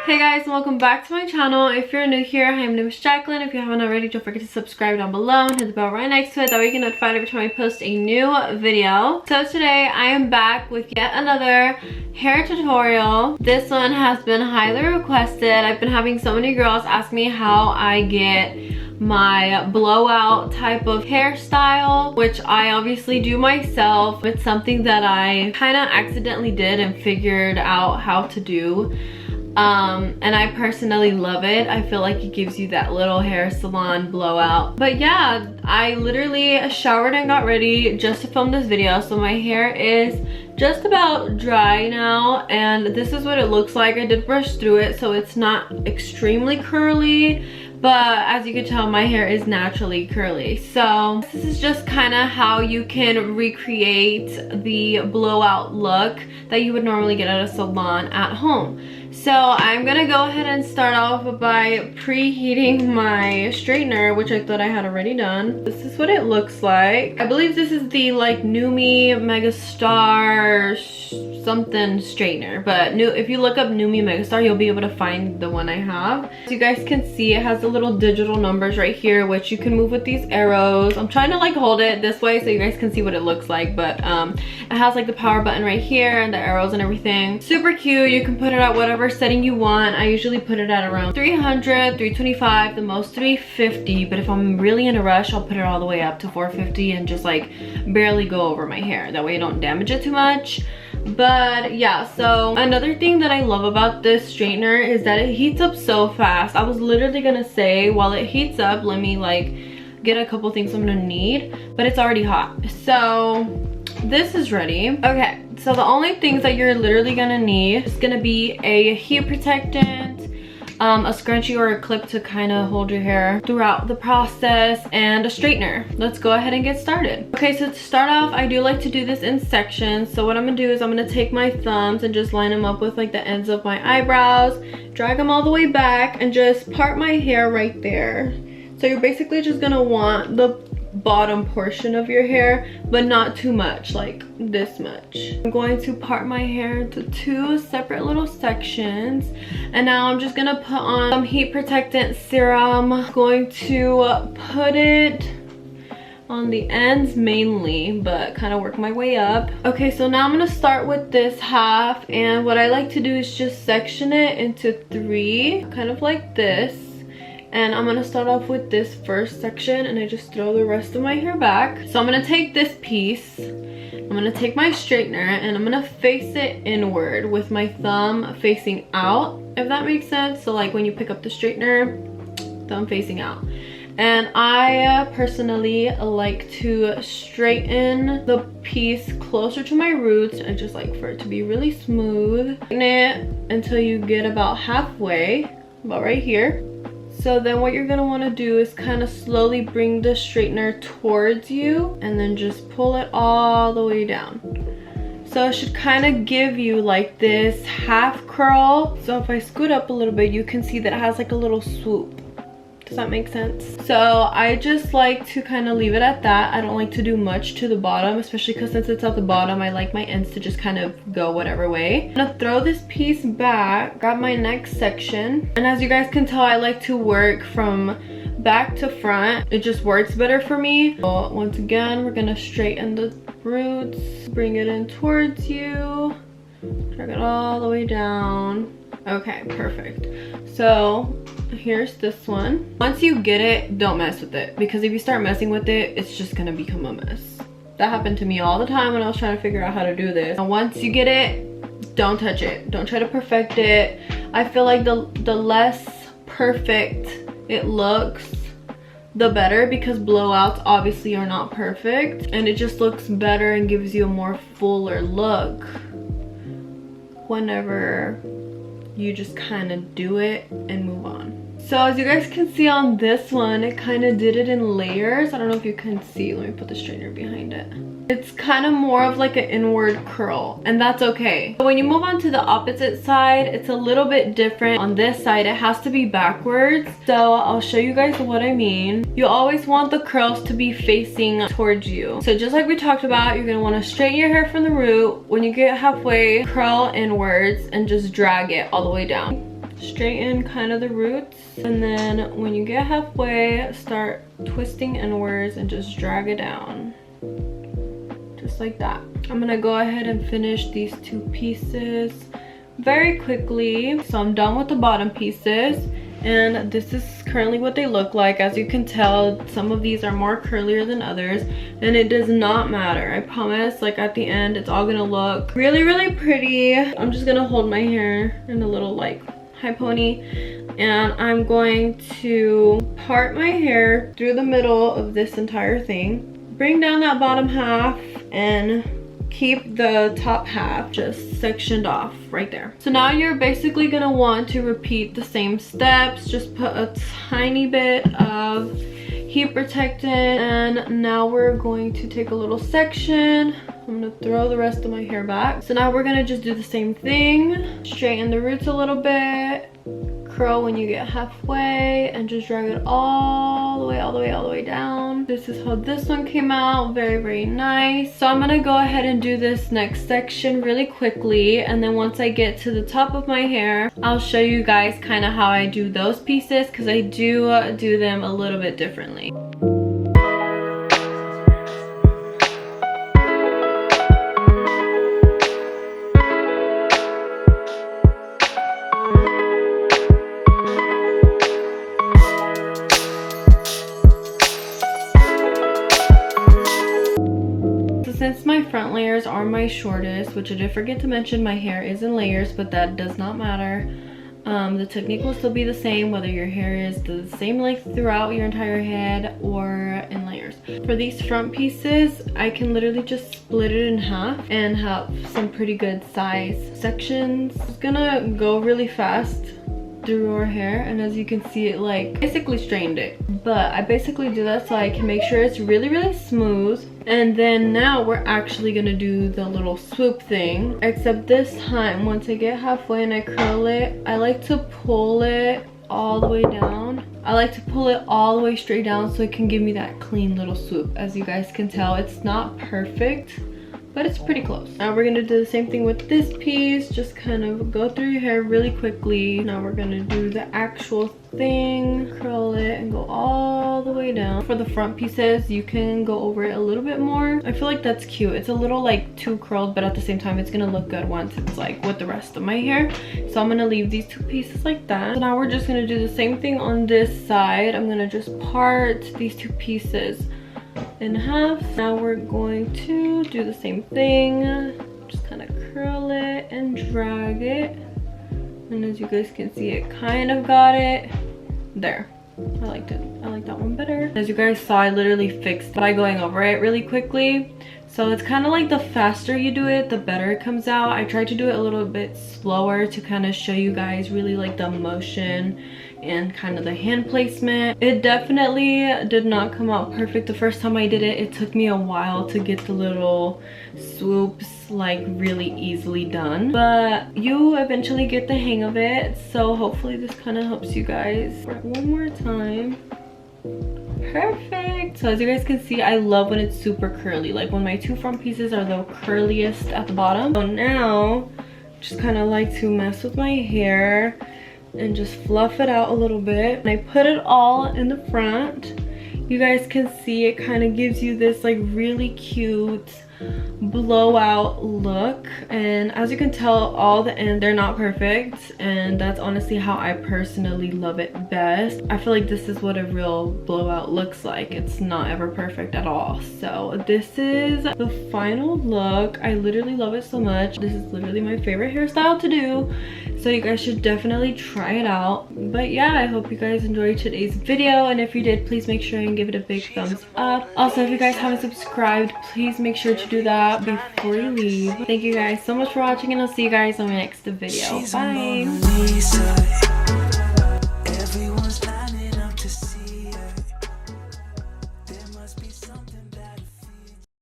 Hey guys, and welcome back to my channel. If you're new here, my name is Jacqueline. If you haven't already, don't forget to subscribe down below and hit the bell right next to it. That way you get notified every time I post a new video. So today I am back with yet another hair tutorial. This one has been highly requested. I've been having so many girls ask me how I get my blowout type of hairstyle, which I obviously do myself. It's something that I kind of accidentally did and figured out how to do. And I personally love it. I feel like it gives you that little hair salon blowout. But yeah, I literally showered and got ready just to film this video. So my hair is just about dry now, and this is what it looks like. I did brush through it, so it's not extremely curly, but as you can tell, my hair is naturally curly. So this is just kind of how you can recreate the blowout look that you would normally get at a salon at home. So I'm gonna go ahead and start off by preheating my straightener, which I thought I had already done. This is what it looks like. I believe this is the like Numi Megastar something straightener, but if you look up Numi Megastar, you'll be able to find the one I have. As you guys can see, it has the little digital numbers right here, which you can move with these arrows. I'm trying to like hold it this way so you guys can see what it looks like, but it has like the power button right here and the arrows and everything. Super cute. You can put it at whatever setting you want. I usually put it at around 300, 325, the most 350, but if I'm really in a rush, I'll put it all the way up to 450 and just like barely go over my hair. That way you don't damage it too much. But yeah, so another thing that I love about this straightener is that it heats up so fast. I was literally gonna say, while it heats up, let me like get a couple things I'm gonna need, but it's already hot. So this is ready. Okay, so the only things that you're literally gonna need is gonna be a heat protectant, a scrunchie or a clip to kind of hold your hair throughout the process, and a straightener. Let's go ahead and get started. Okay, so to start off, I do like to do this in sections. So what I'm gonna do is I'm gonna take my thumbs and just line them up with like the ends of my eyebrows, drag them all the way back, and just part my hair right there. So you're basically just gonna want the bottom portion of your hair, but not too much, like this much. I'm going to part my hair into two separate little sections, and now I'm just gonna put on some heat protectant serum. I'm going to put it on the ends mainly, but kind of work my way up. Okay, so now I'm gonna start with this half, and what I like to do is just section it into three, kind of like this. And I'm gonna start off with this first section, and I just throw the rest of my hair back. So I'm gonna take this piece, I'm gonna take my straightener, and I'm gonna face it inward with my thumb facing out, if that makes sense. So like when you pick up the straightener, thumb facing out. And I personally like to straighten the piece closer to my roots. I just like for it to be really smooth. Straighten it until you get about halfway, about right here. So then what you're gonna wanna do is kind of slowly bring the straightener towards you and then just pull it all the way down. So it should kind of give you like this half curl. So if I scoot up a little bit, you can see that it has like a little swoop. Does that make sense? So I just like to kind of leave it at that. I don't like to do much to the bottom, especially because since it's at the bottom, I like my ends to just kind of go whatever way. I'm gonna throw this piece back, grab my next section, and as you guys can tell, I like to work from back to front. It just works better for me. So once again, we're gonna straighten the roots, bring it in towards you, drag it all the way down. Okay, perfect. So here's this one. Once you get it, don't mess with it, because if you start messing with it, it's just gonna become a mess. That happened to me all the time when I was trying to figure out how to do this. And once you get it, don't touch it. Don't try to perfect it. I feel like the less perfect it looks, the better, because blowouts obviously are not perfect, and it just looks better and gives you a more fuller look whenever you just kind of do it and move on. So as you guys can see on this one, it kind of did it in layers. I don't know if you can see. Let me put the straightener behind it. It's kind of more of like an inward curl, and that's okay. But when you move on to the opposite side, it's a little bit different. On this side, it has to be backwards. So I'll show you guys what I mean. You always want the curls to be facing towards you. So just like we talked about, you're gonna want to straighten your hair from the root. When you get halfway, curl inwards and just drag it all the way down. straighten kind of the roots, and then when you get halfway, start twisting inwards and just drag it down, just like that. I'm gonna go ahead and finish these 2 pieces very quickly. So I'm done with the bottom pieces, and this is currently what they look like. As you can tell, some of these are more curlier than others, and it does not matter. I promise, like at the end, it's all gonna look really, really pretty. I'm just gonna hold my hair in a little like high pony, and I'm going to part my hair through the middle of this entire thing, bring down that bottom half, and keep the top half just sectioned off right there. So now you're basically gonna want to repeat the same steps. Just put a tiny bit of heat protectant, and now we're going to take a little section. I'm gonna throw the rest of my hair back. So now we're gonna just do the same thing. Straighten the roots a little bit, curl when you get halfway, and just drag it all the way down. This is how this one came out. Very, very nice. So I'm gonna go ahead and do this next section really quickly, and then once I get to the top of my hair, I'll show you guys kind of how I do those pieces, because I do them a little bit differently. Since my front layers are my shortest, which I did forget to mention, my hair is in layers, but that does not matter. The technique will still be the same whether your hair is the same length throughout your entire head or in layers. For these front pieces, I can literally just split it in half and have some pretty good size sections. It's gonna go really fast through our hair, and as you can see, it like basically strained it, but I basically do that so I can make sure it's really, really smooth. And then now we're actually gonna do the little swoop thing, except this time once I get halfway and I curl it, I like to pull it all the way down. I like to pull it all the way straight down so it can give me that clean little swoop. As you guys can tell, it's not perfect, but it's pretty close. Now we're gonna do the same thing with this piece. Just kind of go through your hair really quickly. Now we're gonna do the actual thing, curl it and go all the way down. For the front pieces, you can go over it a little bit more. I feel like that's cute. It's a little like too curled, but at the same time, it's gonna look good once it's like with the rest of my hair. So I'm gonna leave these 2 pieces like that. So now we're just gonna do the same thing on this side. I'm gonna just part these 2 pieces in half. Now we're going to do the same thing, just kind of curl it and drag it, and as you guys can see, it kind of got it there. I liked it. I like that one better. As you guys saw, I literally fixed by going over it really quickly. So it's kind of like the faster you do it, the better it comes out. I tried to do it a little bit slower to kind of show you guys really like the motion and kind of the hand placement. It definitely did not come out perfect the first time I did it. It took me a while to get the little swoops like really easily done, but you eventually get the hang of it. So hopefully this kind of helps you guys. One more time. Perfect. So as you guys can see, I love when it's super curly, like when my 2 front pieces are the curliest at the bottom. So now just kind of like to mess with my hair and just fluff it out a little bit, and I put it all in the front. You guys can see it kind of gives you this like really cute blowout look, and as you can tell, all the ends, they're not perfect, and that's honestly how I personally love it best. I feel like this is what a real blowout looks like. It's not ever perfect at all. So this is the final look. I literally love it so much. This is literally my favorite hairstyle to do, so you guys should definitely try it out. But yeah, I hope you guys enjoyed today's video, and if you did, please make sure and give it a big thumbs up. Also, if you guys haven't subscribed, please make sure to do that before you leave. Thank you guys so much for watching, and I'll see you guys on my next video. Bye.